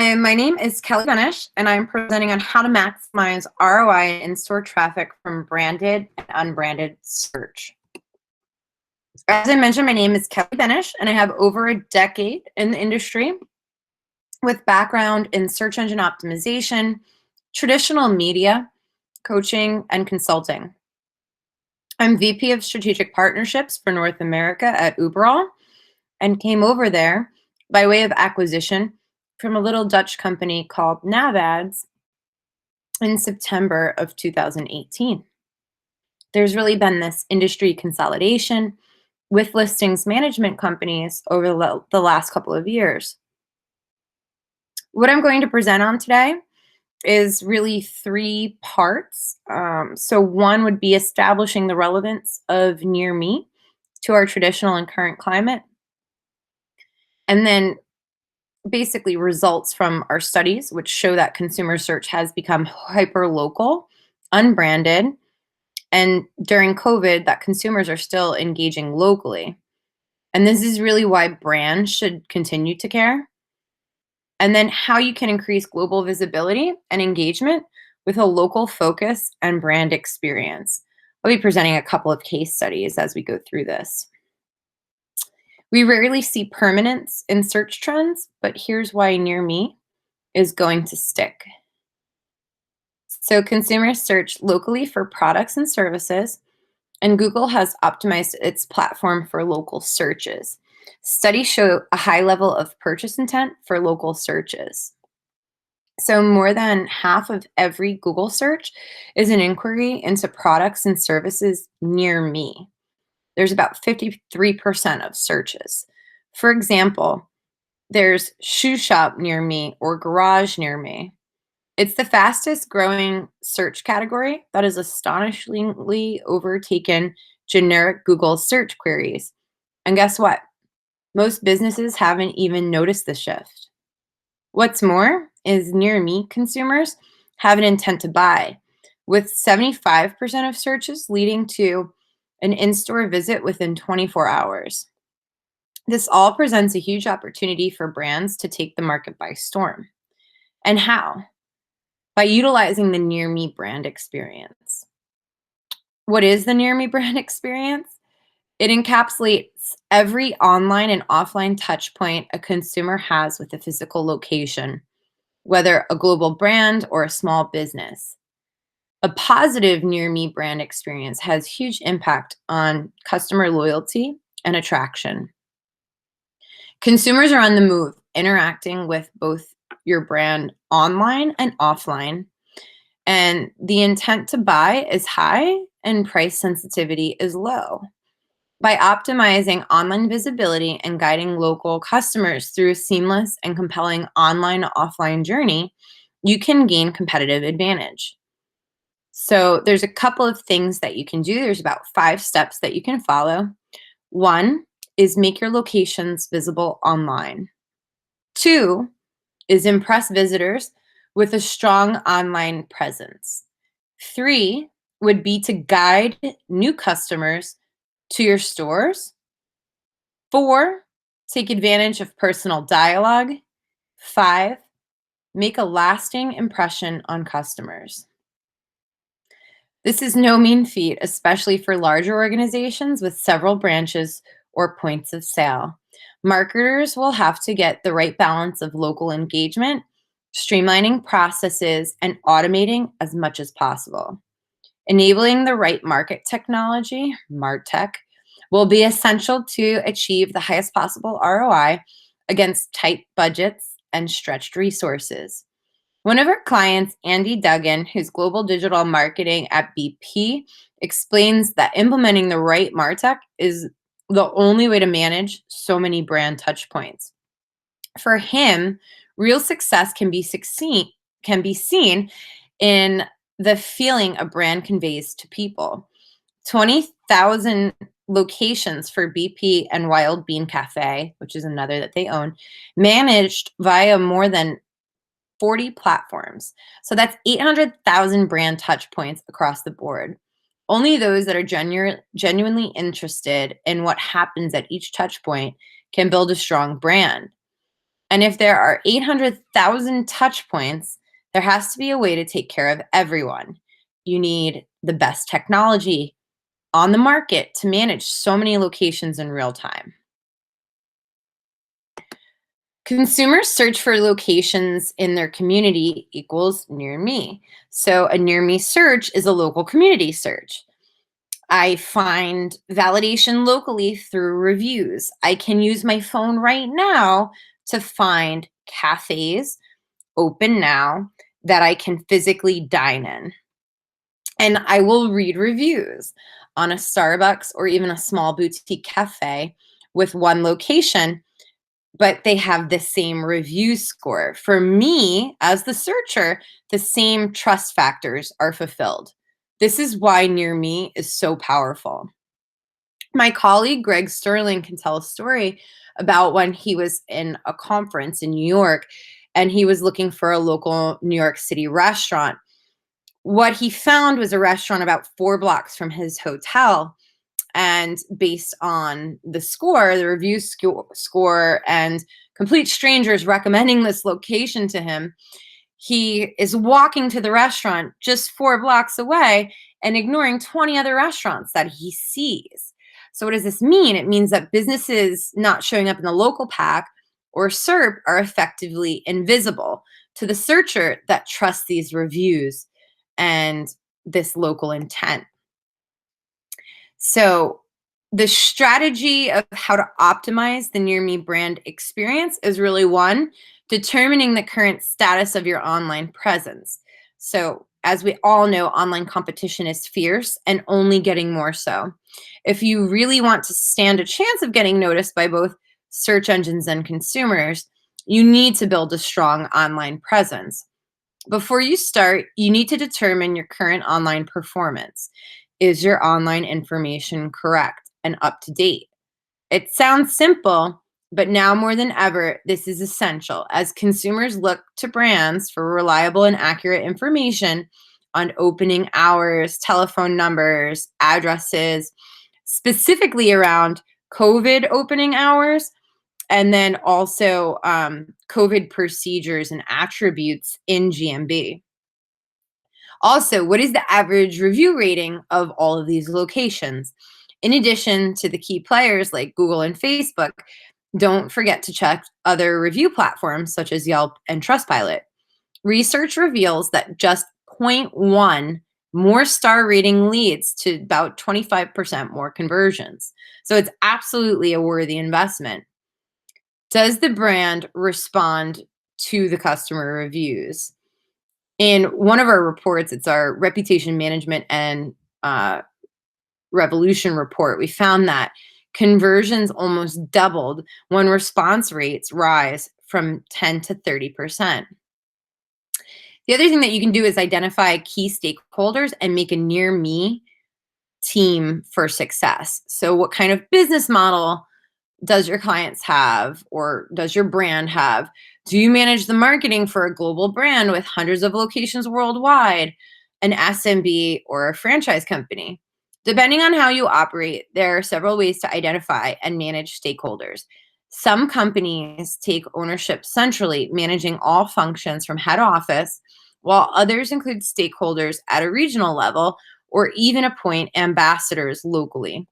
Hi, my name is Kelly Benish, and I'm presenting on how to maximize ROI and in-store traffic from branded and unbranded search. As I mentioned, my name is Kelly Benish, and I have over a decade in the industry with background in search engine optimization, traditional media, coaching, and consulting. I'm VP of Strategic Partnerships for North America at Uberall and came over there by way of acquisition from a little Dutch company called NavAds in September of 2018. There's really been this industry consolidation with listings management companies over the last couple of years. What I'm going to present on today is really three parts. So one would be establishing the relevance of near me to our traditional and current climate. And then basically results from our studies, which show that consumer search has become hyper local, unbranded, and during COVID, that consumers are still engaging locally. And this is really why brands should continue to care. And then how you can increase global visibility and engagement with a local focus and brand experience. I'll be presenting a couple of case studies as we go through this. We rarely see permanence in search trends, but here's why near me is going to stick. So consumers search locally for products and services, and Google has optimized its platform for local searches. Studies show a high level of purchase intent for local searches. So more than half of every Google search is an inquiry into products and services near me. There's about 53% of searches. For example, there's shoe shop near me or garage near me. It's the fastest growing search category that has astonishingly overtaken generic Google search queries. And guess what? Most businesses haven't even noticed the shift. What's more is near me consumers have an intent to buy, with 75% of searches leading to an in-store visit within 24 hours. This all presents a huge opportunity for brands to take the market by storm. And how? By utilizing the near me brand experience. What is the near me brand experience? It encapsulates every online and offline touch point a consumer has with a physical location, whether a global brand or a small business. A positive near me brand experience has huge impact on customer loyalty and attraction. Consumers are on the move, interacting with both your brand online and offline, and the intent to buy is high and price sensitivity is low. By optimizing online visibility and guiding local customers through a seamless and compelling online-offline journey, you can gain competitive advantage. So there's a couple of things that you can do. There's about 5 steps that you can follow. 1 is make your locations visible online. 2 is impress visitors with a strong online presence. 3 would be to guide new customers to your stores. 4, take advantage of personal dialogue. 5, make a lasting impression on customers. This is no mean feat, especially for larger organizations with several branches or points of sale. Marketers will have to get the right balance of local engagement, streamlining processes, and automating as much as possible. Enabling the right market technology, MarTech, will be essential to achieve the highest possible ROI against tight budgets and stretched resources. One of our clients, Andy Duggan, who's global digital marketing at BP, explains that implementing the right MarTech is the only way to manage so many brand touch points. For him, real success can be seen in the feeling a brand conveys to people. 20,000 locations for BP and Wild Bean Cafe, which is another that they own, managed via more than 40 platforms. So that's 800,000 brand touch points across the board. Only those that are genuinely interested in what happens at each touch point can build a strong brand. And if there are 800,000 touch points, there has to be a way to take care of everyone. You need the best technology on the market to manage so many locations in real time. Consumers search for locations in their community equals near me. So a near me search is a local community search. I find validation locally through reviews. I can use my phone right now to find cafes open now that I can physically dine in. And I will read reviews on a Starbucks or even a small boutique cafe with one location, but they have the same review score. For me, as the searcher, the same trust factors are fulfilled. This is why near me is so powerful. My colleague Greg Sterling can tell a story about when he was in a conference in New York and he was looking for a local New York City restaurant. What he found was a restaurant about 4 blocks from his hotel. And based on the score, the review score, and complete strangers recommending this location to him, he is walking to the restaurant just 4 blocks away and ignoring 20 other restaurants that he sees. So, what does this mean? It means that businesses not showing up in the local pack or SERP are effectively invisible to the searcher that trusts these reviews and this local intent. So, the strategy of how to optimize the near me brand experience is really one, determining the current status of your online presence. So, as we all know, online competition is fierce and only getting more so. If you really want to stand a chance of getting noticed by both search engines and consumers, you need to build a strong online presence. Before you start, you need to determine your current online performance. Is your online information correct and up to date? It sounds simple, but now more than ever, this is essential as consumers look to brands for reliable and accurate information on opening hours, telephone numbers, addresses, specifically around COVID opening hours, and then also COVID procedures and attributes in GMB. Also, what is the average review rating of all of these locations? In addition to the key players like Google and Facebook, don't forget to check other review platforms such as Yelp and Trustpilot. Research reveals that just zero point 0.1 more star rating leads to about 25% more conversions. So it's absolutely a worthy investment. Does the brand respond to the customer reviews? In one of our reports, it's our reputation management and revolution report, we found that conversions almost doubled when response rates rise from 10 to 30%. The other thing that you can do is identify key stakeholders and make a near me team for success. So, what kind of business model does your clients have, or does your brand have? Do you manage the marketing for a global brand with hundreds of locations worldwide, an SMB, or a franchise company? Depending on how you operate, there are several ways to identify and manage stakeholders. Some companies take ownership centrally, managing all functions from head office, while others include stakeholders at a regional level or even appoint ambassadors locally.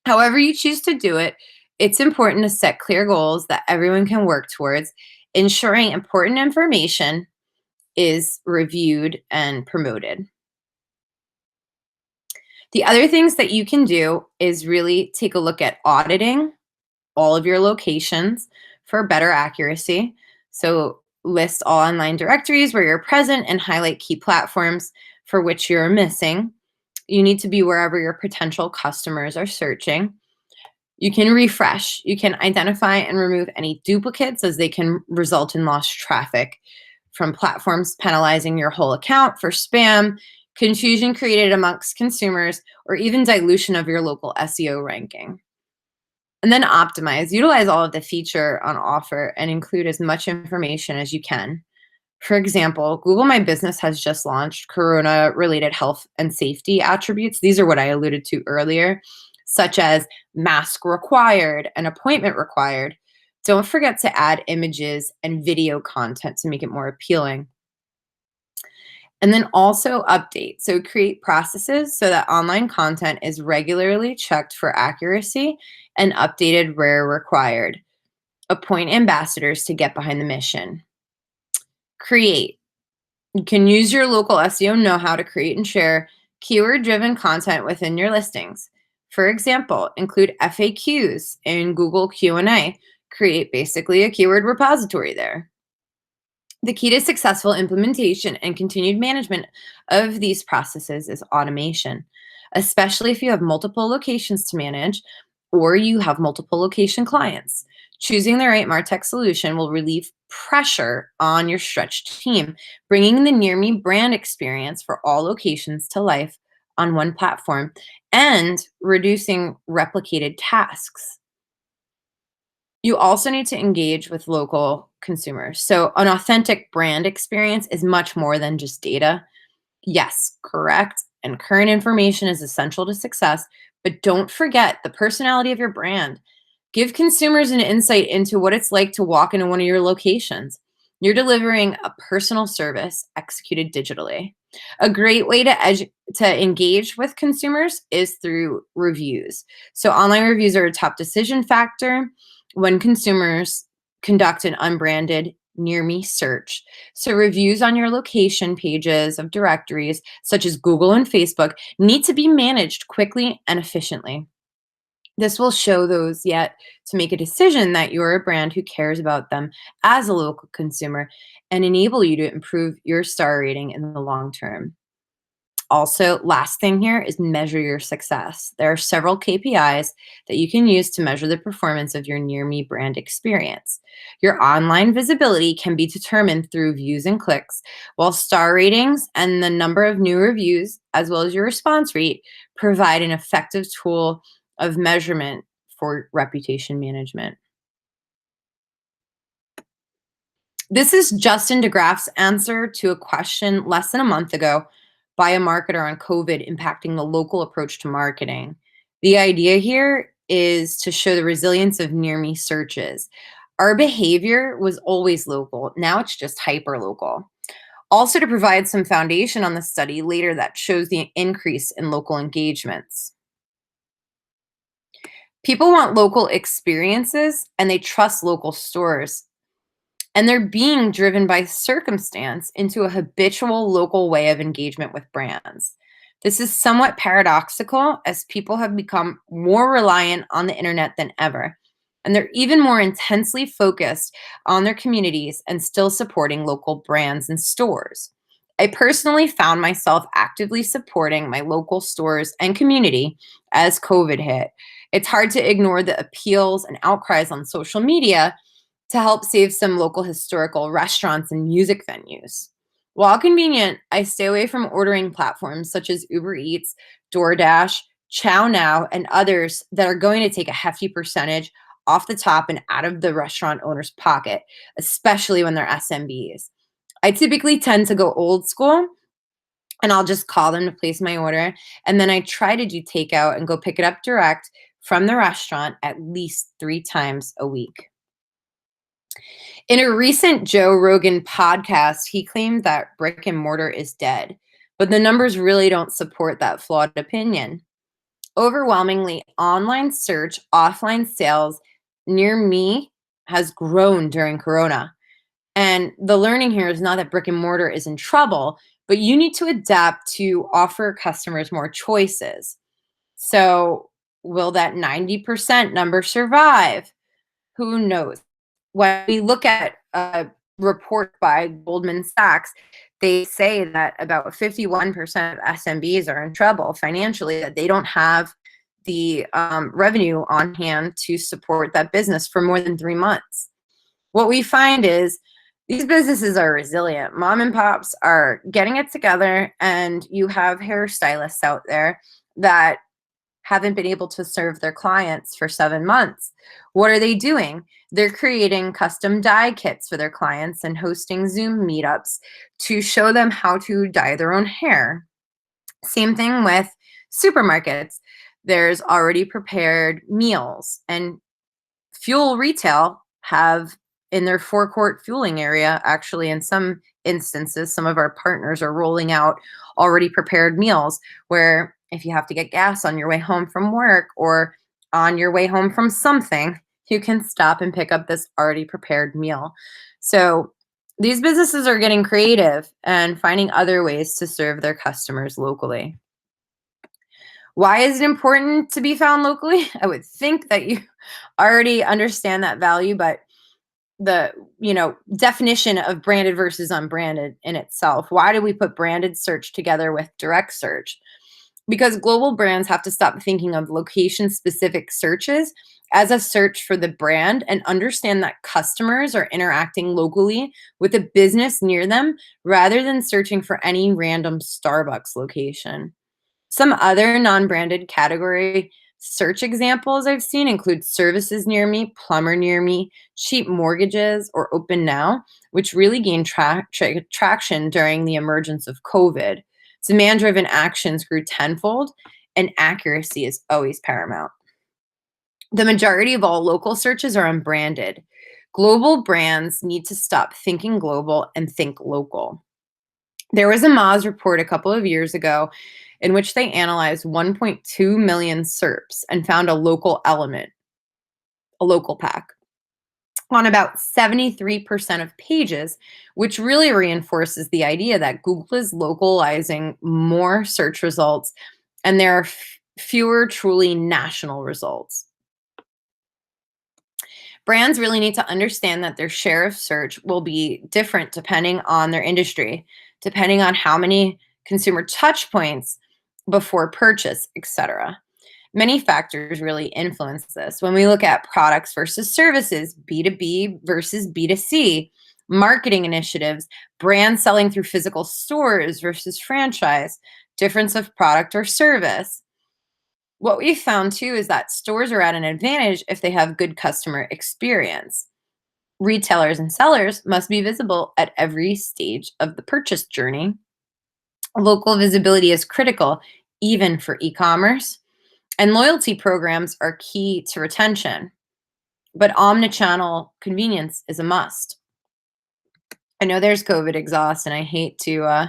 However, you choose to do it, it's important to set clear goals that everyone can work towards, ensuring important information is reviewed and promoted. The other things that you can do is really take a look at auditing all of your locations for better accuracy. So, list all online directories where you're present and highlight key platforms for which you're missing. You need to be wherever your potential customers are searching. You can refresh. You can identify and remove any duplicates as they can result in lost traffic from platforms penalizing your whole account for spam, confusion created amongst consumers, or even dilution of your local SEO ranking. And then optimize. Utilize all of the feature on offer and include as much information as you can. For example, Google My Business has just launched corona-related health and safety attributes. These are what I alluded to earlier, such as mask required and appointment required, Don't forget to add images and video content to make it more appealing. And then also update. So create processes so that online content is regularly checked for accuracy and updated where required. Appoint ambassadors to get behind the mission. Create. You can use your local SEO know-how to create and share keyword-driven content within your listings. For example, include FAQs in Google Q&A. Create basically a keyword repository there. The key to successful implementation and continued management of these processes is automation, especially if you have multiple locations to manage or you have multiple location clients. Choosing the right MarTech solution will relieve pressure on your stretched team, bringing the Near Me brand experience for all locations to life on one platform and reducing replicated tasks. You also need to engage with local consumers. So, an authentic brand experience is much more than just data. Yes, correct. And current information is essential to success, but don't forget the personality of your brand. Give consumers an insight into what it's like to walk into one of your locations. You're delivering a personal service executed digitally. A great way to engage with consumers is through reviews. So online reviews are a top decision factor when consumers conduct an unbranded near me search. So reviews on your location pages of directories such as Google and Facebook need to be managed quickly and efficiently. This will show those yet to make a decision that you're a brand who cares about them as a local consumer and enable you to improve your star rating in the long term. Also, last thing here is measure your success. There are several KPIs that you can use to measure the performance of your near me brand experience. Your online visibility can be determined through views and clicks, while star ratings and the number of new reviews, as well as your response rate, provide an effective tool of measurement for reputation management. This is Justin DeGraff's answer to a question less than a month ago by a marketer on COVID impacting the local approach to marketing. The idea here is to show the resilience of near me searches. Our behavior was always local. Now it's just hyper local. Also, to provide some foundation on the study later that shows the increase in local engagements. People want local experiences and they trust local stores. And they're being driven by circumstance into a habitual local way of engagement with brands. This is somewhat paradoxical as people have become more reliant on the internet than ever. And they're even more intensely focused on their communities and still supporting local brands and stores. I personally found myself actively supporting my local stores and community as COVID hit. It's hard to ignore the appeals and outcries on social media to help save some local historical restaurants and music venues. While convenient, I stay away from ordering platforms such as Uber Eats, DoorDash, Chow Now, and others that are going to take a hefty percentage off the top and out of the restaurant owner's pocket, especially when they're SMBs. I typically tend to go old school and I'll just call them to place my order. And then I try to do takeout and go pick it up direct from the restaurant at least 3 times a week. In a recent Joe Rogan podcast, he claimed that brick and mortar is dead, but the numbers really don't support that flawed opinion. Overwhelmingly, online search, offline sales near me has grown during Corona. And the learning here is not that brick and mortar is in trouble, but you need to adapt to offer customers more choices. So, will that 90% number survive? Who knows? When we look at a report by Goldman Sachs, they say that about 51% of SMBs are in trouble financially, that they don't have the revenue on hand to support that business for more than 3 months. What we find is these businesses are resilient. Mom and pops are getting it together, and you have hairstylists out there that haven't been able to serve their clients for 7 months. What are they doing? They're creating custom dye kits for their clients and hosting Zoom meetups to show them how to dye their own hair. Same thing with supermarkets. There's already prepared meals, and fuel retail have in their forecourt fueling area. Actually, in some instances, some of our partners are rolling out already prepared meals where if you have to get gas on your way home from work or on your way home from something, you can stop and pick up this already prepared meal. So these businesses are getting creative and finding other ways to serve their customers locally. Why is it important to be found locally? I would think that you already understand that value, but the definition of branded versus unbranded in itself. Why do we put branded search together with direct search? Because global brands have to stop thinking of location specific searches as a search for the brand and understand that customers are interacting locally with a business near them rather than searching for any random Starbucks location. Some other non-branded category search examples I've seen include services near me, plumber near me, cheap mortgages, or open now, which really gained traction during the emergence of COVID. Demand-driven actions grew tenfold, and accuracy is always paramount. The majority of all local searches are unbranded. Global brands need to stop thinking global and think local. There was a Moz report a couple of years ago in which they analyzed 1.2 million SERPs and found a local element, a local pack, on about 73% of pages, which really reinforces the idea that Google is localizing more search results and there are fewer truly national results. Brands really need to understand that their share of search will be different depending on their industry, depending on how many consumer touch points before purchase, etc. Many factors really influence this. When we look at products versus services, B2B versus B2C, marketing initiatives, brands selling through physical stores versus franchise, difference of product or service. What we found too is that stores are at an advantage if they have good customer experience. Retailers and sellers must be visible at every stage of the purchase journey. Local visibility is critical, even for e-commerce, and loyalty programs are key to retention. But omnichannel convenience is a must. I know there's COVID exhaust, and I hate to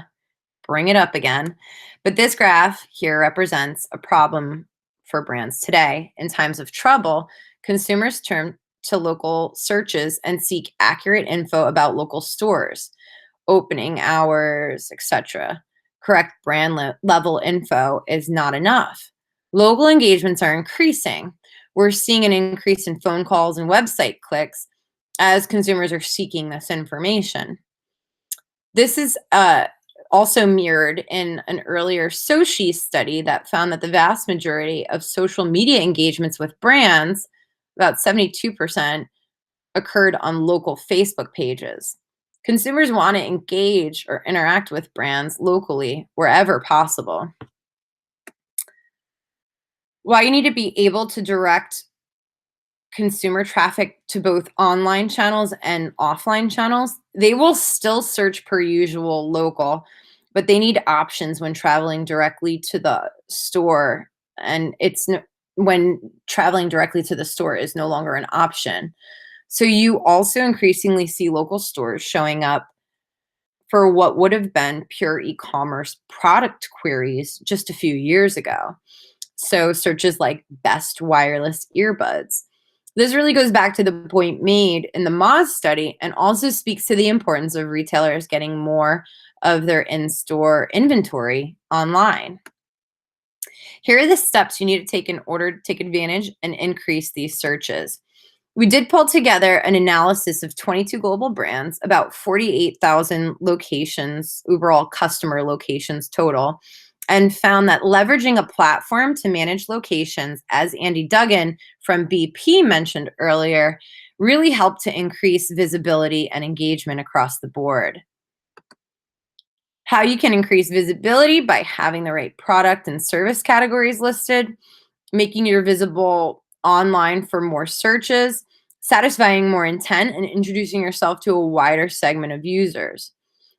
bring it up again, but this graph here represents a problem for brands today. In times of trouble, consumers turn to local searches and seek accurate info about local stores, opening hours, etc. Correct brand level info is not enough. Local engagements are increasing. We're seeing an increase in phone calls and website clicks as consumers are seeking this information. This is also mirrored in an earlier SOS study that found that the vast majority of social media engagements with brands, about 72%, occurred on local Facebook pages. Consumers want to engage or interact with brands locally wherever possible. While you need to be able to direct consumer traffic to both online channels and offline channels, they will still search per usual local, but they need options when traveling directly to the store. And when traveling directly to the store is no longer an option. So you also increasingly see local stores showing up for what would have been pure e-commerce product queries just a few years ago. So searches like best wireless earbuds. This really goes back to the point made in the Moz study and also speaks to the importance of retailers getting more of their in-store inventory online. Here are the steps you need to take in order to take advantage and increase these searches. We did pull together an analysis of 22 global brands, about 48,000 locations, overall customer locations total, and found that leveraging a platform to manage locations, as Andy Duggan from BP mentioned earlier, really helped to increase visibility and engagement across the board. How you can increase visibility by having the right product and service categories listed, making your visible online for more searches, satisfying more intent, and introducing yourself to a wider segment of users.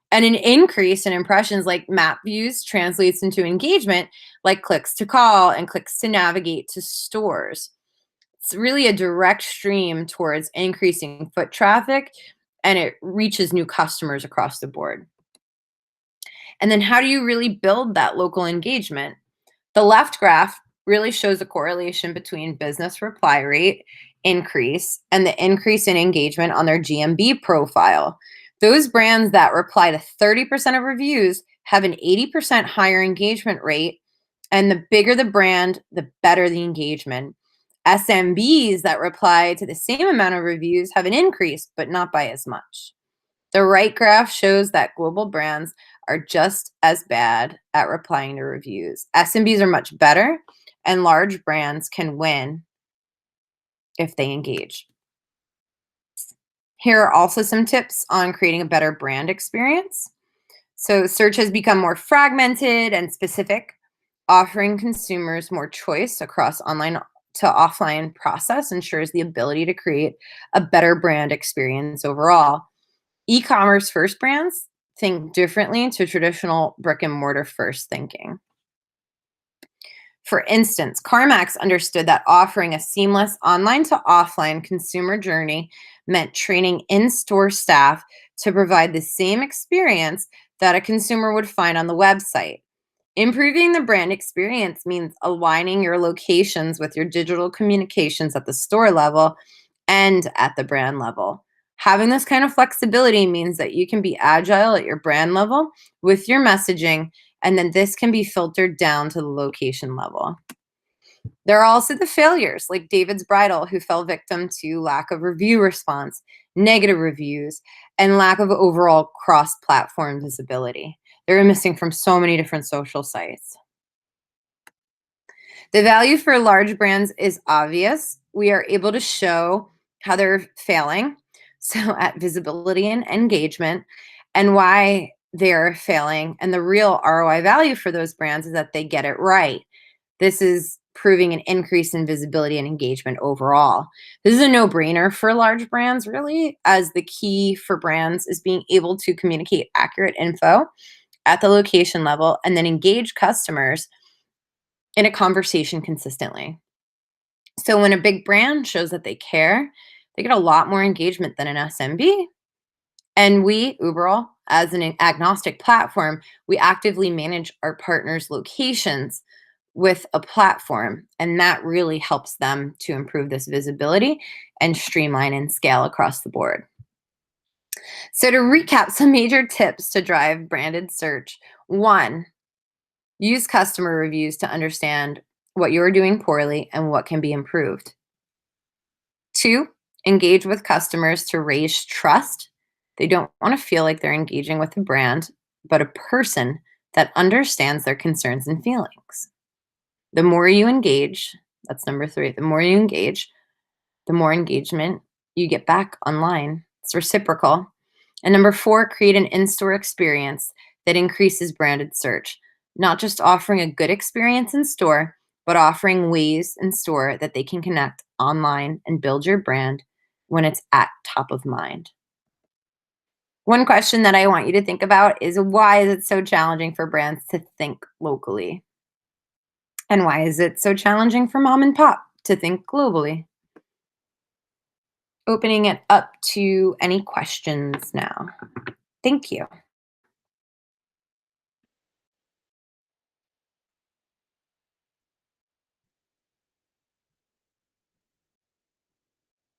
And an increase in impressions like map views translates into engagement like clicks to call and clicks to navigate to stores. It's really a direct stream towards increasing foot traffic, and it reaches new customers across the board. And then how do you really build that local engagement? The left graph really shows a correlation between business reply rate increase and the increase in engagement on their GMB profile. Those brands that reply to 30% of reviews have an 80% higher engagement rate. And the bigger the brand, the better the engagement. SMBs that reply to the same amount of reviews have an increase, but not by as much. The right graph shows that global brands are just as bad at replying to reviews. SMBs are much better, and large brands can win if they engage. Here are also some tips on creating a better brand experience. So, search has become more fragmented and specific, offering consumers more choice across online to offline process ensures the ability to create a better brand experience overall. E-commerce first brands think differently to traditional brick and mortar first thinking. For instance, CarMax understood that offering a seamless online to offline consumer journey meant training in-store staff to provide the same experience that a consumer would find on the website. Improving the brand experience means aligning your locations with your digital communications at the store level and at the brand level. Having this kind of flexibility means that you can be agile at your brand level with your messaging, and then this can be filtered down to the location level. There are also the failures, like David's Bridal, who fell victim to lack of review response, negative reviews, and lack of overall cross-platform visibility. They're missing from so many different social sites. The value for large brands is obvious. We are able to show how they're failing, so at visibility and engagement, and why they're failing. And the real ROI value for those brands is that they get it right. This is proving an increase in visibility and engagement overall. This is a no-brainer for large brands, really, as the key for brands is being able to communicate accurate info at the location level and then engage customers in a conversation consistently. So when a big brand shows that they care, they get a lot more engagement than an SMB. And we, Uberall, as an agnostic platform, we actively manage our partners' locations with a platform, and that really helps them to improve this visibility and streamline and scale across the board. So to recap some major tips to drive branded search. 1, use customer reviews to understand what you're doing poorly and what can be improved. 2, engage with customers to raise trust. They don't want to feel like they're engaging with a brand, but a person that understands their concerns and feelings. The more you engage, that's number 3, the more you engage, the more engagement you get back online. It's reciprocal. And number 4, create an in-store experience that increases branded search, not just offering a good experience in store, but offering ways in store that they can connect online and build your brand when it's at top of mind. One question that I want you to think about is, why is it so challenging for brands to think locally? And why is it so challenging for mom and pop to think globally? Opening it up to any questions now. Thank you.